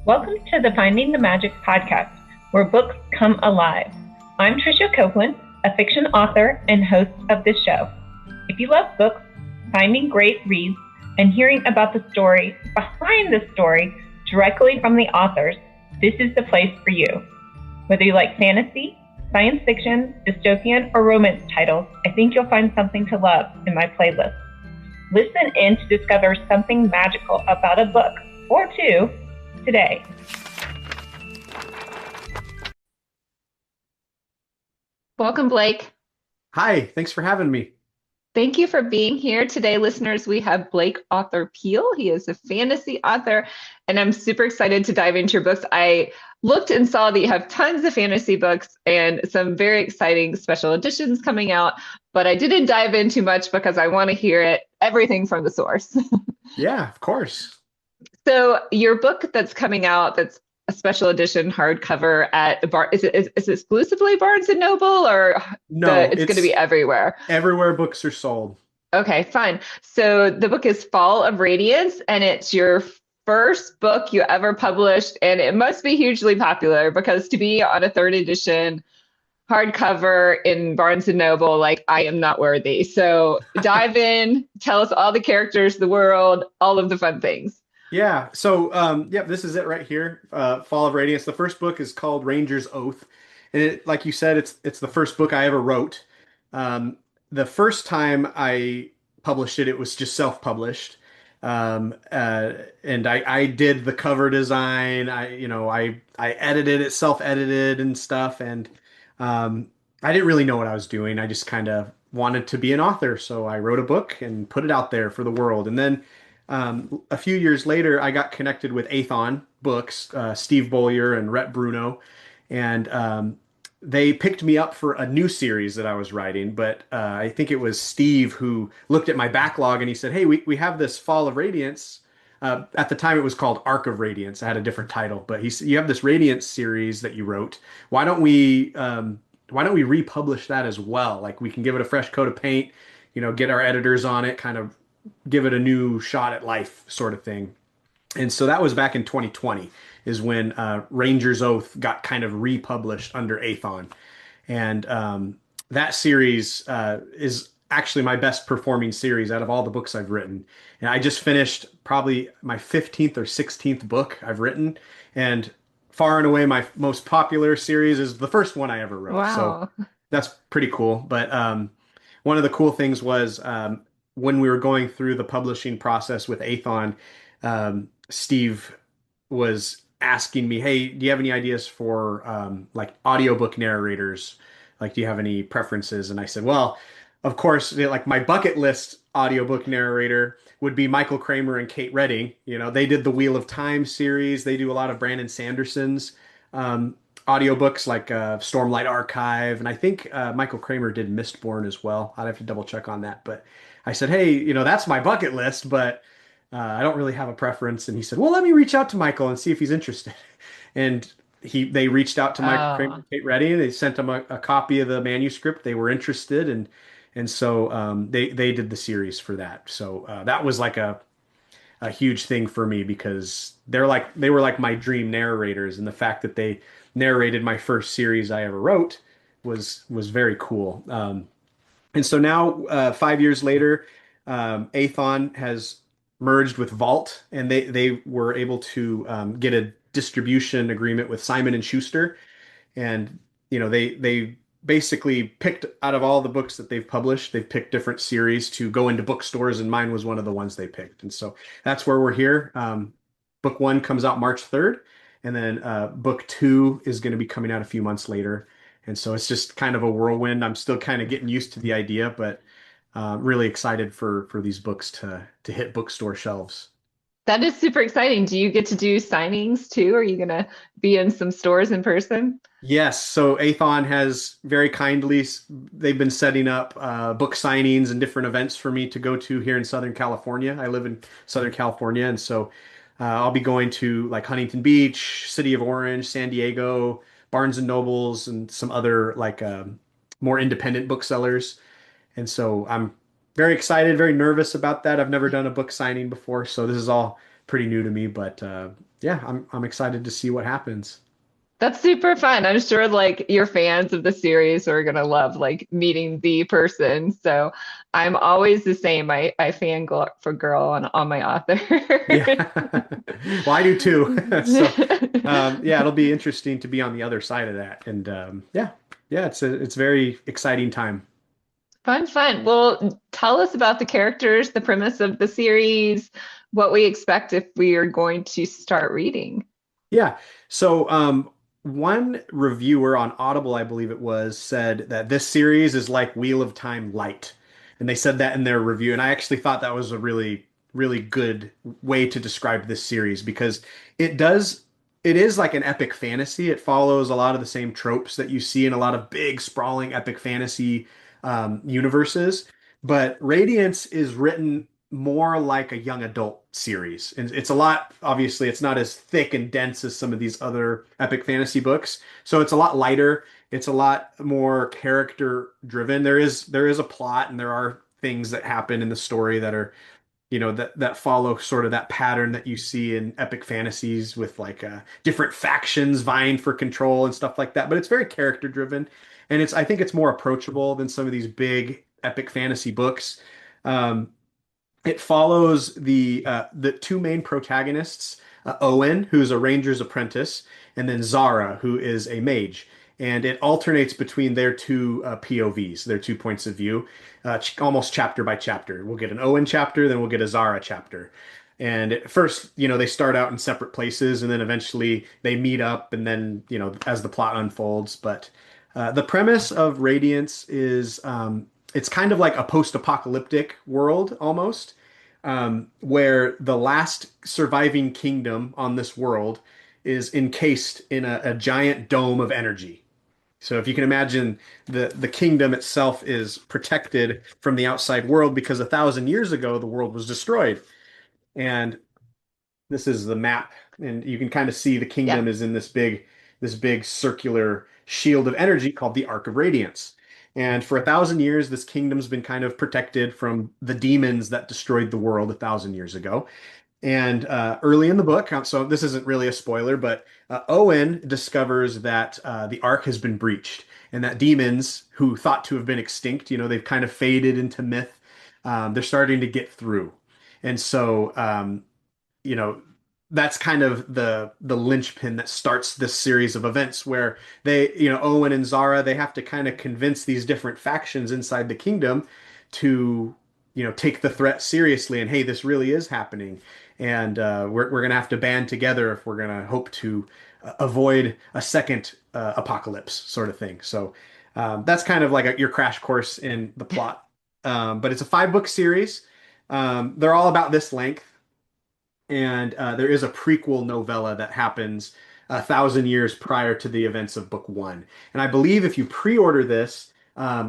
Welcome to the Finding the Magic podcast, where books come alive. I'm Tricia Copeland, a fiction author and host of this show. If you love books, finding great reads, and hearing about the story behind the story directly from the authors, this is the place for you. Whether you like fantasy, science fiction, dystopian, or romance titles, I think you'll find something to love in my playlist. Listen in to discover something magical about a book or two today. Welcome, Blake. Hi, thanks for having me. Thank you for being here today, listeners. We have Blake Author Peel. He is a fantasy author, and I'm super excited to dive into your books. I looked and saw that you have tons of fantasy books and some very exciting special editions coming out, but I didn't dive in too much because I want to hear everything from the source. Yeah, of course. So your book that's coming out, that's a special edition hardcover at is it exclusively Barnes and Noble, or No, it's going to be everywhere? everywhere books are sold. Okay, fine. So the book is Fall of Radiance, and it's your first book you ever published, and it must be hugely popular because to be on a third edition hardcover in Barnes and Noble, like, I am not worthy. So dive in, tell us all the characters, the world, all of the fun things. Yeah, this is it right here. Fall of Radiance. The first book is called Ranger's Oath, and like you said, it's the first book I ever wrote. The first time I published it, it was just self-published, and I did the cover design. I edited it, self-edited and stuff, and I didn't really know what I was doing. I just kind of wanted to be an author, so I wrote a book and put it out there for the world, and then. A few years later, I got connected with Athon Books, Steve Bollier and Rhett Bruno, and they picked me up for a new series that I was writing. But I think it was Steve who looked at my backlog and he said, "Hey, we have this Fall of Radiance." At the time, it was called Arc of Radiance. I had a different title, but he said, "You have this Radiance series that you wrote. Why don't we republish that as well? Like, we can give it a fresh coat of paint, get our editors on it, kind of give it a new shot at life, sort of thing." And so that was back in 2020 is when Ranger's Oath got kind of republished under Athon. And that series is actually my best performing series out of all the books I've written. And I just finished probably my 15th or 16th book I've written. And far and away, my most popular series is the first one I ever wrote. So Wow. that's pretty cool. But one of the cool things was when we were going through the publishing process with Athon, Steve was asking me, "Hey, do you have any ideas for like audiobook narrators? Like, do you have any preferences?" And I said, "Well, of course, like my bucket list audiobook narrator would be Michael Kramer and Kate Redding. They did the Wheel of Time series. They do a lot of Brandon Sanderson's um, audiobooks like Stormlight Archive, and I think Michael Kramer did Mistborn as well. I'd have to double check on that, but I said, "Hey, that's my bucket list, but I don't really have a preference." And he said, "Well, let me reach out to Michael and see if he's interested." And they reached out to Michael Kramer Oh, and Kate Redding. They sent him a copy of the manuscript. They were interested, and so they did the series for that. So that was like a huge thing for me because they were like my dream narrators, and the fact that they narrated my first series I ever wrote was very cool. And so now, 5 years later, Athon has merged with Vault, and they were able to get a distribution agreement with Simon and Schuster, and they basically picked out of all the books that they've published, they've picked different series to go into bookstores, and mine was one of the ones they picked, and so that's where we're here. Book one comes out March 3rd, and then book two is going to be coming out a few months later. And so it's just kind of a whirlwind. I'm still kind of getting used to the idea, but really excited for these books to hit bookstore shelves. that is super exciting. Do you get to do signings too? Are you gonna be in some stores in person? Yes, so Athon has very kindly, they've been setting up book signings and different events for me to go to here in Southern California. I live in Southern California, and so I'll be going to like Huntington Beach, City of Orange, San Diego, Barnes and Nobles, and some other like more independent booksellers. And so I'm very excited, very nervous about that. I've never done a book signing before, so this is all pretty new to me, but yeah, I'm excited to see what happens. That's super fun. I'm sure like your fans of the series are gonna love like meeting the person. So I'm always the same. I fangirl for girl on my author. Yeah. Well, I do too. So, yeah, it'll be interesting to be on the other side of that. And yeah, yeah, it's very exciting time. Fun, fun. Well, tell us about the characters, the premise of the series, what we expect if we are going to start reading. Yeah. So, one reviewer on Audible, I believe it was, said that this series is like Wheel of Time light. And they said that in their review. And I actually thought that was a really, really good way to describe this series because it does, it is like an epic fantasy. It follows a lot of the same tropes that you see in a lot of big, sprawling epic fantasy universes. But Radiance is written more like a young adult series. And it's a lot, obviously, it's not as thick and dense as some of these other epic fantasy books. So it's a lot lighter. It's a lot more character driven. There is a plot and there are things that happen in the story that are, that follow sort of that pattern that you see in epic fantasies with like different factions vying for control and stuff like that. But it's very character driven. And I think it's more approachable than some of these big epic fantasy books. Um, it follows the two main protagonists, Owen, who's a ranger's apprentice, and then Zara, who is a mage. And it alternates between their two POVs, their 2 points of view, almost chapter by chapter. We'll get an Owen chapter, then we'll get a Zara chapter. And at first, they start out in separate places, and then eventually they meet up, and then, as the plot unfolds. But the premise of Radiance is it's kind of like a post-apocalyptic world almost, where the last surviving kingdom on this world is encased in a giant dome of energy. So if you can imagine, the kingdom itself is protected from the outside world because 1,000 years ago the world was destroyed. And this is the map, and you can kind of see the Yeah. kingdom is in this big circular shield of energy called the Arc of Radiance. And for 1,000 years, this kingdom's been kind of protected from the demons that destroyed the world 1,000 years ago. And early in the book, so this isn't really a spoiler, but Owen discovers that the Ark has been breached, and that demons who thought to have been extinct, they've kind of faded into myth. They're starting to get through, and so you know, that's kind of the linchpin that starts this series of events where Owen and Zara, they have to kind of convince these different factions inside the kingdom to, take the threat seriously and hey, this really is happening. And we're gonna have to band together if we're gonna hope to avoid a second apocalypse sort of thing. So that's kind of like your crash course in the plot. But it's a 5 book series. They're all about this length. And there is a prequel novella that happens 1,000 years prior to the events of book one. And I believe if you pre-order this,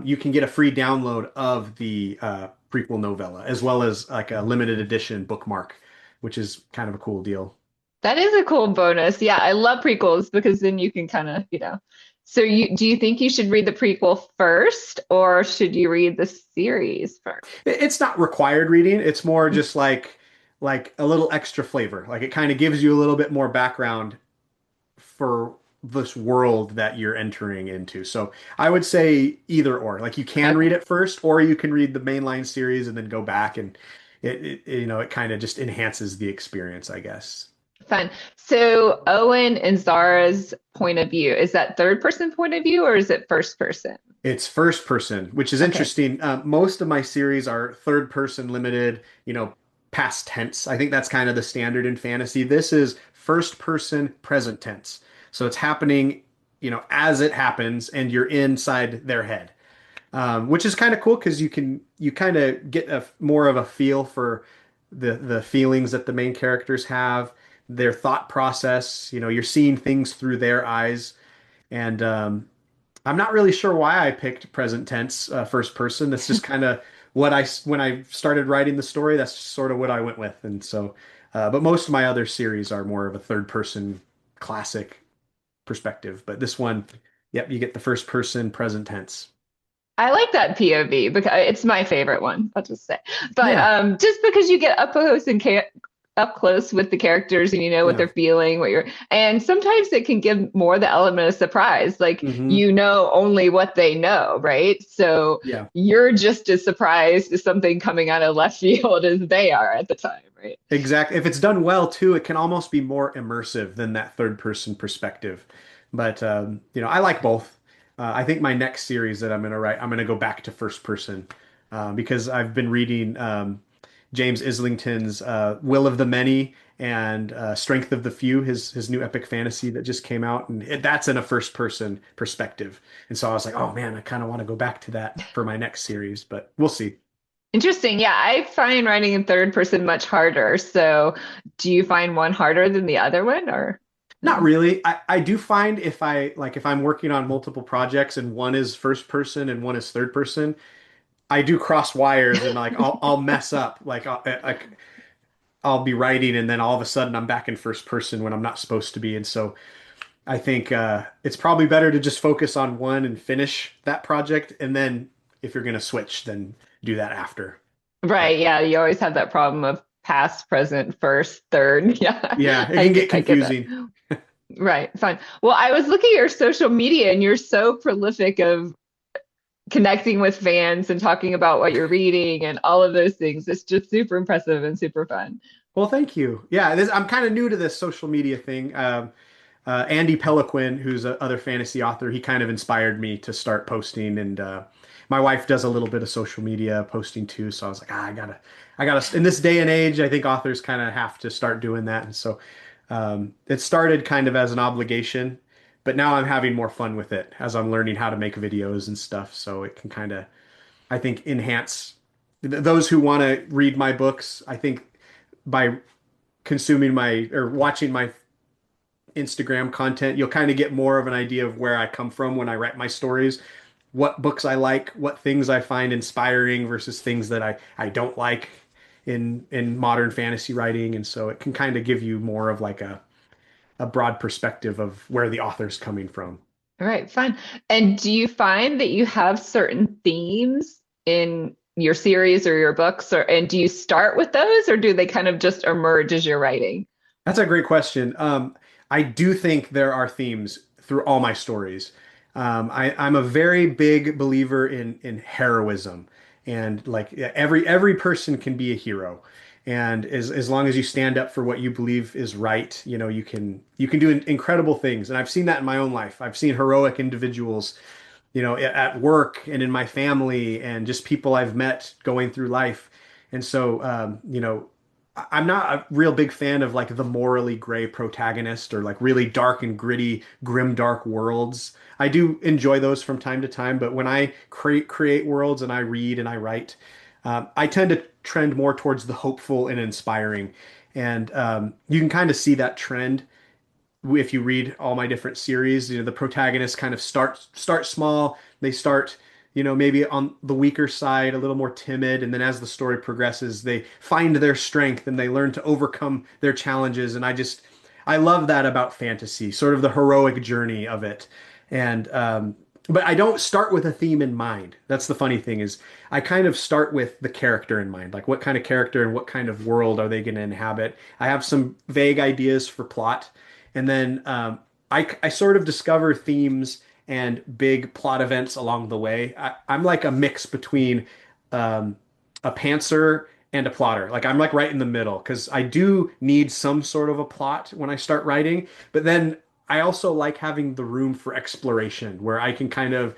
you can get a free download of the prequel novella, as well as like a limited edition bookmark, which is kind of a cool deal. That is a cool bonus. Yeah, I love prequels because then you can kind of, So do you think you should read the prequel first or should you read the series first? It's not required reading. It's more just like a little extra flavor. Like it kind of gives you a little bit more background for this world that you're entering into. So I would say either or. Like you can read Okay, it first, or you can read the mainline series and then go back and it kind of just enhances the experience, I guess. fun. So Owen and Zara's point of view, is that third person point of view or is it first person? It's first person, which is Okay. interesting. Most of my series are third person limited, past tense. I think that's kind of the standard in fantasy. This is first person present tense. So it's happening, as it happens, and you're inside their head, which is kind of cool because you kind of get more of a feel for the feelings that the main characters have, their thought process. You're seeing things through their eyes, and I'm not really sure why I picked present tense first person. That's just kind of when I started writing the story, that's just sort of what I went with. And so, but most of my other series are more of a third person classic perspective. But this one, yep, you get the first person present tense. I like that POV because it's my favorite one, I'll just say. But Yeah. just because you get up close and up close with the characters and you know what Yeah. they're feeling, and sometimes it can give more the element of surprise. Like Hmm. you know only what they know, right? So Yeah. you're just as surprised as something coming out of left field as they are at the time, right? Exactly. If it's done well too, it can almost be more immersive than that third person perspective. But I like both. I think my next series that I'm going to write, I'm going to go back to first person because I've been reading James Islington's Will of the Many and Strength of the Few, his new epic fantasy that just came out, and that's in a first person perspective. And so I was like, oh man, I kind of want to go back to that for my next series, but we'll see. Interesting. Yeah, I find writing in third person much harder. So do you find one harder than the other one or Not no? really. I do find if I'm working on multiple projects and one is first person and one is third person, I do cross wires and like I'll mess up. I'll be writing and then all of a sudden I'm back in first person when I'm not supposed to be. And so I think it's probably better to just focus on one and finish that project. And then if you're going to switch, then do that after. But Right. Yeah. You always have that problem of past, present, first, third. Yeah. yeah, it can get I get that. confusing. Right. Fine. Well, I was looking at your social media and you're so prolific of connecting with fans and talking about what you're reading and all of those things. It's just super impressive and super fun. Well, thank you. Yeah, I'm kind of new to this social media thing. Andy Peliquin, who's a other fantasy author, he kind of inspired me to start posting, and my wife does a little bit of social media posting too. So I was like, I gotta. In this day and age, I think authors kind of have to start doing that, and so it started kind of as an obligation, but now I'm having more fun with it as I'm learning how to make videos and stuff. So it can kind of, I think, enhance those who want to read my books. I think by consuming my or watching my Instagram content, you'll kind of get more of an idea of where I come from when I write my stories, what books I like, what things I find inspiring versus things that I don't like in modern fantasy writing. And so it can kind of give you more of like a broad perspective of where the author's coming from. All right. Fine. And do you find that you have certain themes in your series or your books, and do you start with those or do they kind of just emerge as you're writing? That's a great question. I do think there are themes through all my stories. I'm a very big believer in heroism, and like every person can be a hero, and as long as you stand up for what you believe is right, you can do incredible things. And I've seen that in my own life. I've seen heroic individuals, at work and in my family, and just people I've met going through life. And so, I'm not a real big fan of like the morally gray protagonist or like really dark and gritty, grim, dark worlds. I do enjoy those from time to time, but when I create worlds and I read and I write, I tend to trend more towards the hopeful and inspiring. And you can kind of see that trend if you read all my different series. The protagonists kind of start small. They start, maybe on the weaker side, a little more timid, and then as the story progresses, they find their strength and they learn to overcome their challenges. And I love that about fantasy, sort of the heroic journey of it. And but I don't start with a theme in mind. That's the funny thing is I kind of start with the character in mind, like what kind of character and what kind of world are they going to inhabit. I have some vague ideas for plot, and then I sort of discover themes and big plot events along the way. I'm like a mix between um, a pantser and a plotter. Like I'm like right in the middle because I do need some sort of a plot when I start writing, but then I also like having the room for exploration where I can kind of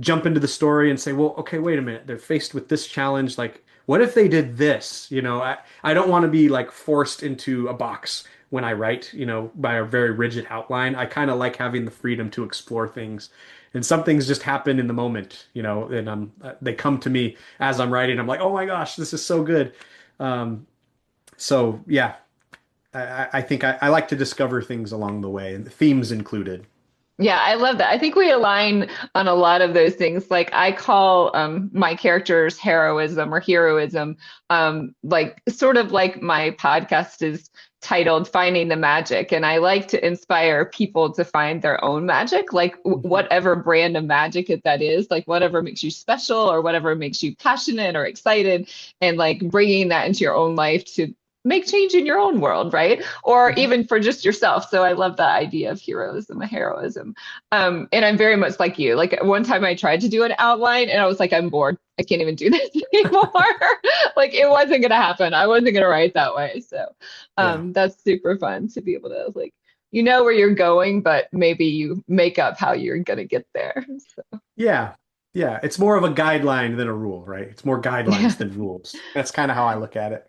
jump into the story and say, well, okay, wait a minute. They're faced with this challenge. Like, what if they did this? I don't want to be like forced into a box when I write, by a very rigid outline. I kind of like having the freedom to explore things. And some things just happen in the moment, and they come to me as I'm writing. I'm like, oh my gosh, this is so good. So yeah, I think I like to discover things along the way, and the themes included. Yeah, I love that. I think we align on a lot of those things. Like I call my characters heroism or heroism, like sort of like my podcast is titled Finding the Magic. And I like to inspire people to find their own magic, like Mhm. whatever brand of magic that is, like whatever makes you special or whatever makes you passionate or excited, and like bringing that into your own life to make change in your own world, right? Or even for just yourself. So I love that idea of heroism, a heroism. And I'm very much like you. Like one time I tried to do an outline and I was like, I'm bored. I can't even do this anymore. Like it wasn't gonna happen. I wasn't gonna write that way. So Yeah. that's super fun to be able to like, you know where you're going, but maybe you make up how you're gonna get there. So Yeah. Yeah. It's more of a guideline than a rule, right? It's more yeah. guidelines than rules. That's kind of how I look at it.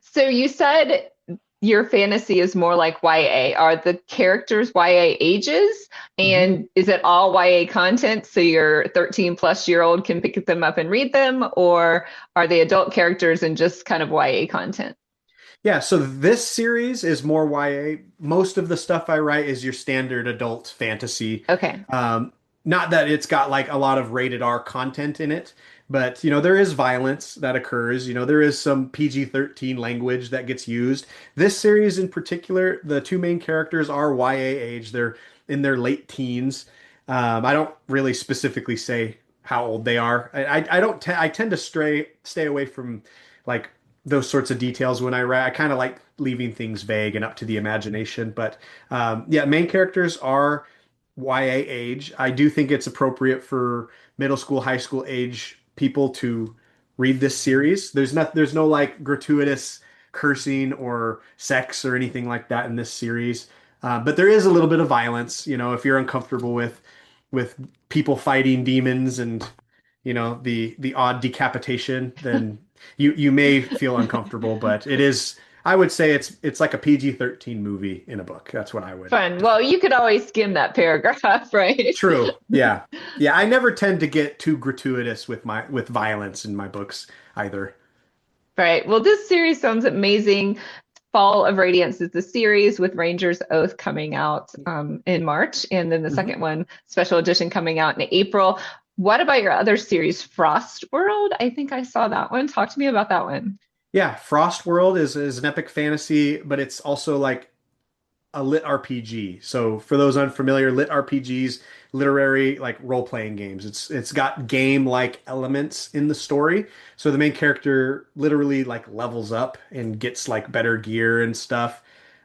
So you said your fantasy is more like YA. Are the characters YA ages? Mhm. And is it all YA content so your 13 plus year old can pick them up and read them? Or are they adult characters and just kind of YA content? Yeah, so this series is more YA. Most of the stuff I write is your standard adult fantasy. Okay. Um, Not that it's got like a lot of rated R content in it, but there is violence that occurs. There is some PG-13 language that gets used. This series in particular, the two main characters are YA age. They're in their late teens. I don't really specifically say how old they are. I don't te I tend to stay away from like those sorts of details when I write. I kind of like leaving things vague and up to the imagination. But yeah, main characters are YA age. I do think it's appropriate for middle school, high school age people to read this series. There's no like gratuitous cursing or sex or anything like that in this series. But there is a little bit of violence, if you're uncomfortable with people fighting demons and the odd decapitation, then you may feel uncomfortable, but it is, I would say it's like a PG-13 movie in a book. That's what I would Fun. Well, define. you could always skim that paragraph, right? True. Yeah. Yeah, I never tend to get too gratuitous with violence in my books either. Right. Well, this series sounds amazing. Fall of Radiance is the series with Ranger's Oath coming out in March, and then the Mhm. second one, special edition, coming out in April. What about your other series, Frost World? I think I saw that one. Talk to me about that one. Yeah, Frost World is an epic fantasy, but it's also like a lit RPG. So for those unfamiliar, lit RPGs, literary like role-playing games. It's got game-like elements in the story. So the main character literally like levels up and gets like better gear and stuff.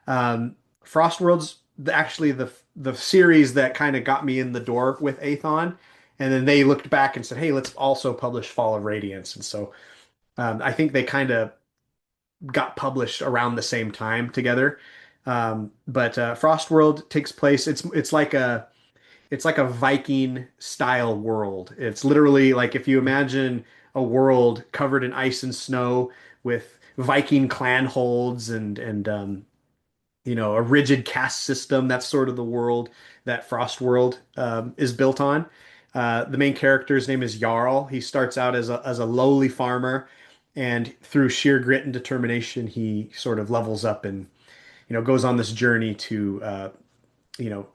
Frostworld's actually the series that kind of got me in the door with Aethon. And then they looked back and said, "Hey, let's also publish Fall of Radiance." And so I think they kind of got published around the same time together. But Frostworld takes place. It's like a Viking style world. It's literally like if you imagine a world covered in ice and snow with Viking clan holds and a rigid caste system. That's sort of the world that Frostworld is built on. The main character's name is Jarl. He starts out as a lowly farmer, and through sheer grit and determination, he sort of levels up and goes on this journey to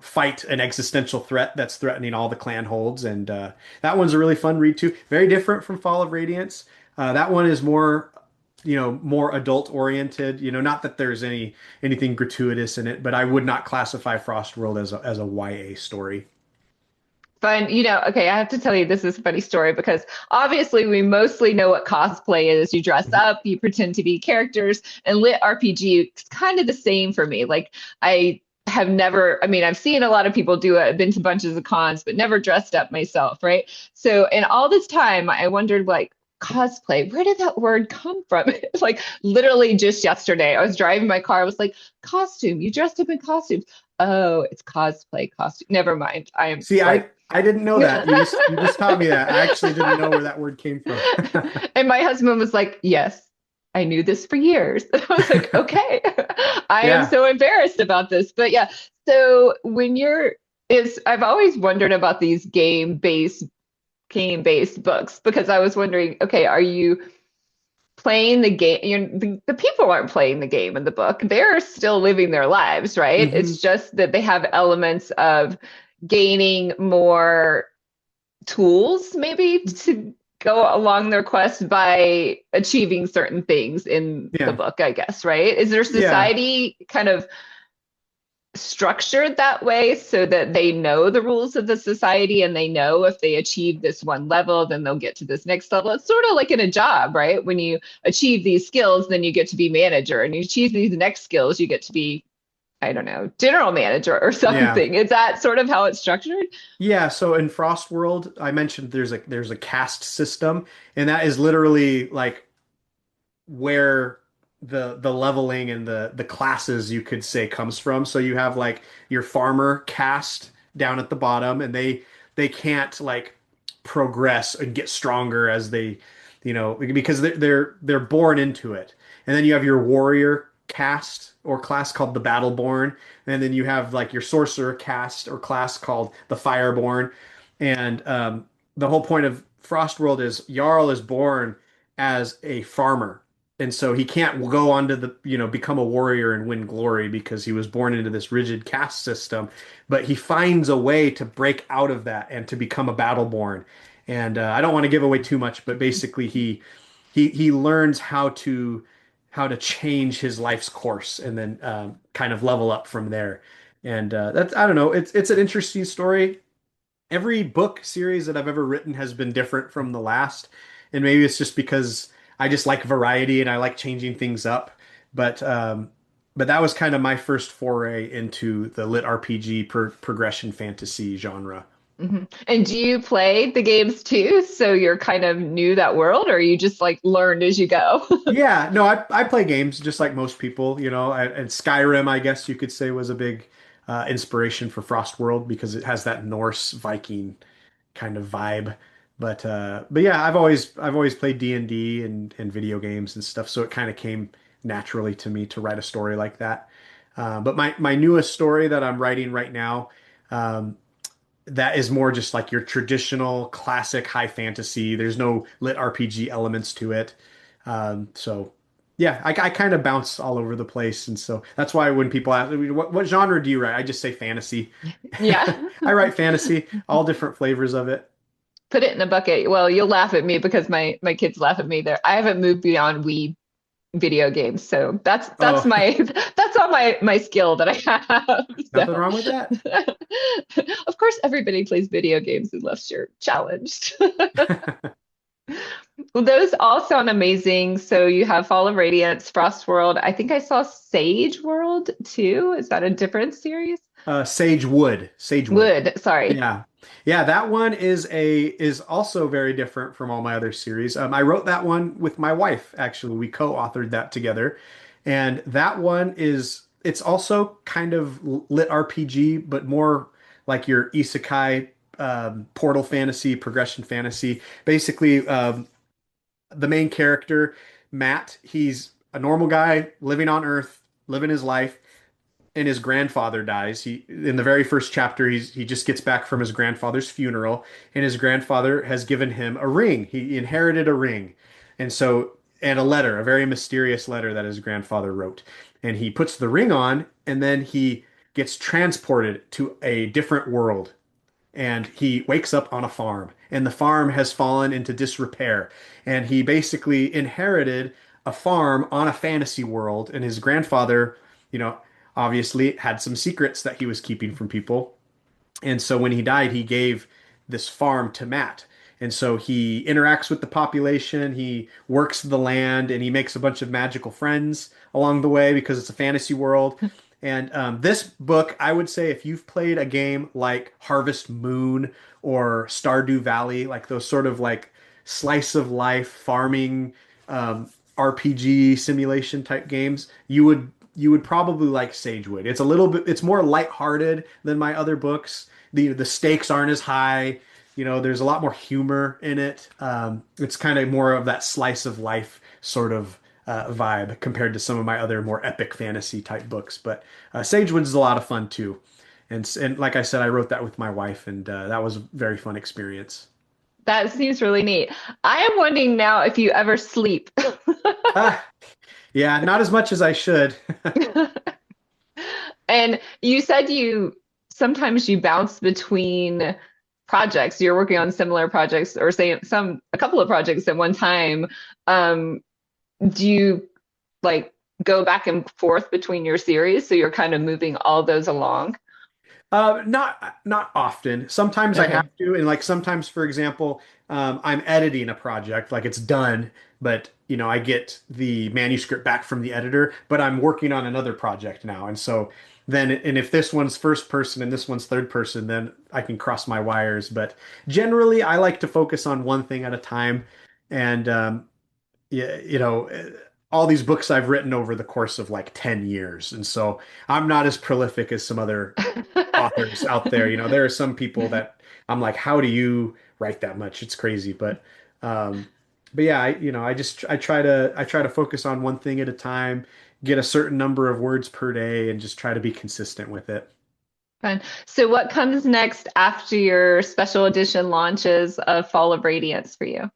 fight an existential threat that's threatening all the clan holds. And that one's a really fun read too. Very different from Fall of Radiance. That one is more adult oriented. Not that there's anything gratuitous in it, but I would not classify Frostworld as a YA story. Fun. Okay, I have to tell you, this is a funny story because obviously we mostly know what cosplay is. You dress up, you pretend to be characters, and lit RPG is kind of the same for me. Like, I have never, I mean, I've seen a lot of people do it, been to bunches of cons, but never dressed up myself, right? So, in all this time, I wondered, like, cosplay, where did that word come from? Like, literally just yesterday, I was driving my car, I was like, costume, you dressed up in costumes. Oh, it's cosplay costume. Never mind. I am See, like, I didn't know that. You just taught me that. I actually didn't know where that word came from. and my husband was like, yes, I knew this for years. I was like, okay, I am Yeah. so embarrassed about this. But yeah, so I've always wondered about these game-based books because I was wondering, okay, are you playing the game? The people aren't playing the game in the book. They're still living their lives, right? hmm It's just that they have elements of gaining more tools maybe to go along their quest by achieving certain things in the Yeah. book, I guess, right? Is there Yeah. society kind of structured that way so that they know the rules of the society and they know if they achieve this one level, then they'll get to this next level. It's sort of like in a job, right? When you achieve these skills, then you get to be manager, and you achieve these next skills, you get to be, I don't know, general manager or Yeah. something. Is that sort of how it's structured? Yeah, so in Frost World, I mentioned there's a caste system, and that is literally like where the leveling and the classes you could say comes from. So you have like your farmer caste down at the bottom, and they can't like progress and get stronger as they, because they're born into it. And then you have your warrior caste or class called the Battleborn, and then you have like your sorcerer caste or class called the Fireborn. And the whole point of Frost World is Jarl is born as a farmer, and so he can't go on to become a warrior and win glory because he was born into this rigid caste system. But he finds a way to break out of that and to become a battleborn. And I don't want to give away too much, but basically he learns how to change his life's course and then kind of level up from there. And that's, I don't know, it's an interesting story. Every book series that I've ever written has been different from the last, and maybe it's just because I just like variety and I like changing things up. But that was kind of my first foray into the lit RPG progression fantasy genre. Mhm. And do you play the games too? So you're kind of new that world, or you just like learned as you go? Yeah, no, I play games just like most people, and Skyrim, I guess you could say, was a big inspiration for Frost World because it has that Norse Viking kind of vibe. But yeah, I've always played D&D and video games and stuff, so it kind of came naturally to me to write a story like that. But my newest story that I'm writing right now, um, that is more just like your traditional classic high fantasy. There's no lit RPG elements to it. So yeah, I kind of bounce all over the place, and so that's why when people ask me, what genre do you write, I just say fantasy. Yeah. I write fantasy, all different flavors of it. Put it in a bucket. Well, you'll laugh at me because my kids laugh at me there. I haven't moved beyond Wii video games. So that's Oh, my that's all my skill that I have. nothing wrong with that. So of course everybody plays video games unless you're challenged. Well, those all sound amazing. So you have Fall of Radiance, Frost World. I think I saw Sage World too. Is that a different series? Sagewood, Sagewood. Wood, sorry. Yeah. Yeah, that one is also very different from all my other series. I wrote that one with my wife, actually. We co-authored that together. And that one it's also kind of lit RPG, but more like your isekai, portal fantasy, progression fantasy. Basically, the main character, Matt, he's a normal guy living on Earth, living his life, and his grandfather dies. He in the very first chapter, he just gets back from his grandfather's funeral, and his grandfather has given him a ring. He inherited a ring, and a letter, a very mysterious letter that his grandfather wrote. And he puts the ring on, and then he gets transported to a different world. And he wakes up on a farm, and the farm has fallen into disrepair. And he basically inherited a farm on a fantasy world, and his grandfather, you know, obviously had some secrets that he was keeping from people. And so when he died, he gave this farm to Matt. And so he interacts with the population, he works the land, and he makes a bunch of magical friends along the way because it's a fantasy world. And this book, I would say, if you've played a game like Harvest Moon or Stardew Valley, like those sort of like slice of life farming RPG simulation type games, you would probably like Sagewood. It's more lighthearted than my other books. The stakes aren't as high. There's a lot more humor in it. It's kind of more of that slice of life sort of vibe compared to some of my other more epic fantasy type books. But Sagewood's a lot of fun too. And like I said, I wrote that with my wife, and that was a very fun experience. That seems really neat. I am wondering now if you ever sleep. Ah, yeah, not as much as I should. And you said you sometimes you bounce between projects. You're working on similar projects or say a couple of projects at one time. Do you like go back and forth between your series, so you're kind of moving all those along? Not often. Sometimes I Okay. have to, and like sometimes, for example, I'm editing a project, like it's done, but I get the manuscript back from the editor, but I'm working on another project now, and so then, and if this one's first person and this one's third person, then I can cross my wires. But generally, I like to focus on one thing at a time, and yeah, all these books I've written over the course of like 10 years, and so I'm not as prolific as some other authors out there. There are some people that I'm like, how do you write that much? It's crazy. But yeah, I try to focus on one thing at a time, get a certain number of words per day, and just try to be consistent with it. Fun. So what comes next after your special edition launches of Fall of Radiance for you?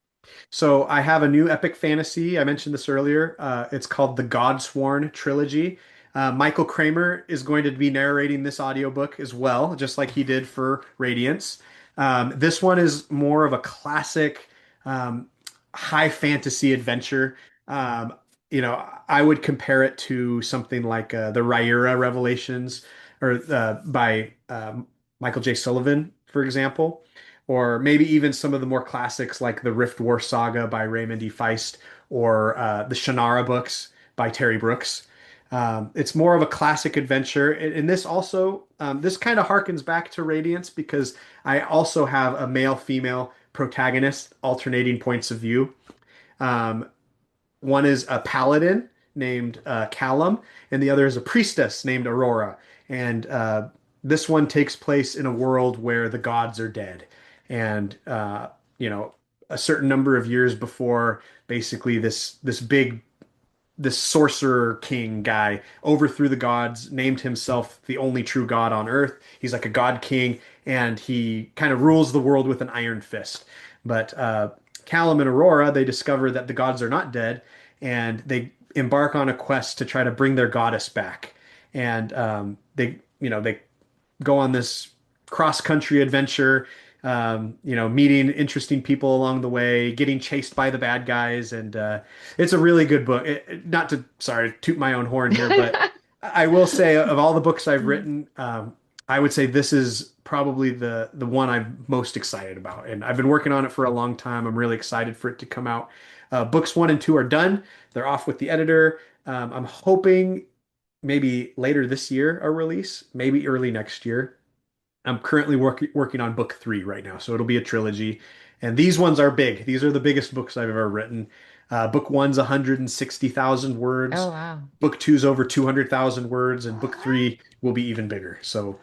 So I have a new epic fantasy. I mentioned this earlier. It's called the Godsworn Trilogy. Michael Kramer is going to be narrating this audiobook as well, just like he did for Radiance. This one is more of a classic um, high fantasy adventure. Um, I would compare it to something like the Rhaenyra Revelations or by Michael J. Sullivan, for example, or maybe even some of the more classics like the Riftwar Saga by Raymond E. Feist or the Shannara books by Terry Brooks. It's more of a classic adventure, and this also this kind of harkens back to Radiance because I also have a male-female protagonist, alternating points of view. Um, One is a paladin named Callum, and the other is a priestess named Aurora. And this one takes place in a world where the gods are dead, and you know, a certain number of years before, basically this sorcerer king guy overthrew the gods, named himself the only true god on earth. He's like a god king, and he kind of rules the world with an iron fist. But Callum and Aurora, they discover that the gods are not dead, and they embark on a quest to try to bring their goddess back. And they go on this cross-country adventure, meeting interesting people along the way, getting chased by the bad guys, and it's a really good book. Not to, sorry, toot my own horn here, but I will say of all the books I've written, I would say this is probably the one I'm most excited about, and I've been working on it for a long time. I'm really excited for it to come out. Books 1 and 2 are done. They're off with the editor. I'm hoping maybe later this year a release, maybe early next year. I'm currently working on book 3 right now, so it'll be a trilogy. And these ones are big. These are the biggest books I've ever written. Book 1's 160,000 Oh, words. wow. Book 2's over 200,000 words, and book 3 will be even bigger. So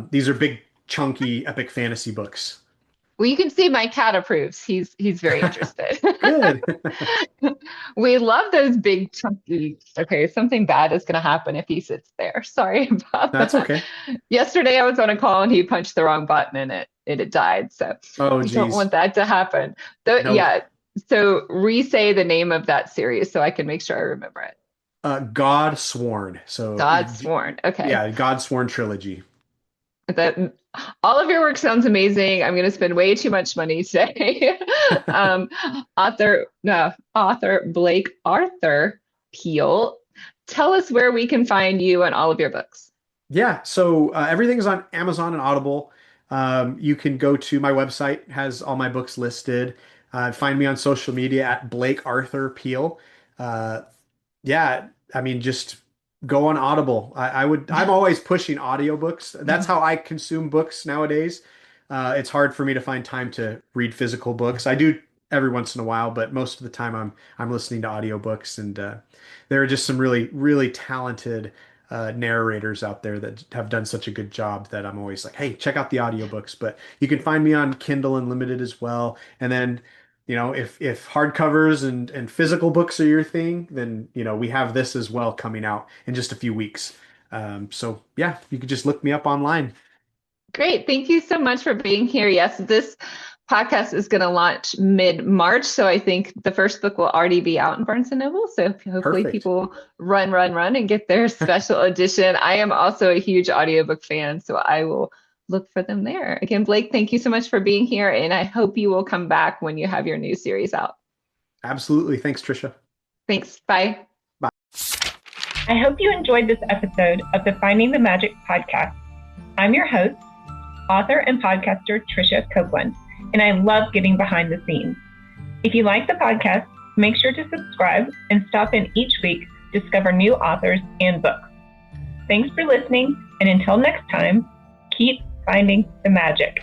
these are big, chunky, epic fantasy books. Well, you can see my cat approves. He's very interested. Good. We love those big chunky. Okay, something bad is going to happen if he sits there. Sorry about That's that. okay. Yesterday I was on a call and he punched the wrong button and it died. So Oh, we don't geez. want that to happen. So No. yeah. So re-say the name of that series so I can make sure I remember it. God Sworn. So God's Sworn. Okay. yeah, God Sworn trilogy. That all of your work sounds amazing. I'm going to spend way too much money today. um, author Blake Arthur Peel. Tell us where we can find you and all of your books. Yeah, so everything's on Amazon and Audible. You can go to my website, has all my books listed. Find me on social media at Blake Arthur Peel. Uh, yeah, I mean, just go on Audible. I'm always pushing audiobooks. That's how I consume books nowadays. It's hard for me to find time to read physical books. I do every once in a while, but most of the time I'm listening to audiobooks, and there are just some really, really talented narrators out there that have done such a good job that I'm always like, hey, check out the audiobooks. But you can find me on Kindle Unlimited as well. And then, if hardcovers and physical books are your thing, then we have this as well coming out in just a few weeks. So yeah, you could just look me up online. Great. Thank you so much for being here. Yes, this podcast is going to launch mid-March. So I think the first book will already be out in Barnes& Noble. So hopefully Perfect. people run and get their special edition. I am also a huge audiobook fan, so I will look for them there. Again, Blake, thank you so much for being here. And I hope you will come back when you have your new series out. Absolutely. Thanks, Trisha. Thanks. Bye. Bye. I hope you enjoyed this episode of the Finding the Magic podcast. I'm your host, author and podcaster Tricia Copeland, and I love getting behind the scenes. If you like the podcast, make sure to subscribe and stop in each week to discover new authors and books. Thanks for listening, and until next time, keep finding the magic.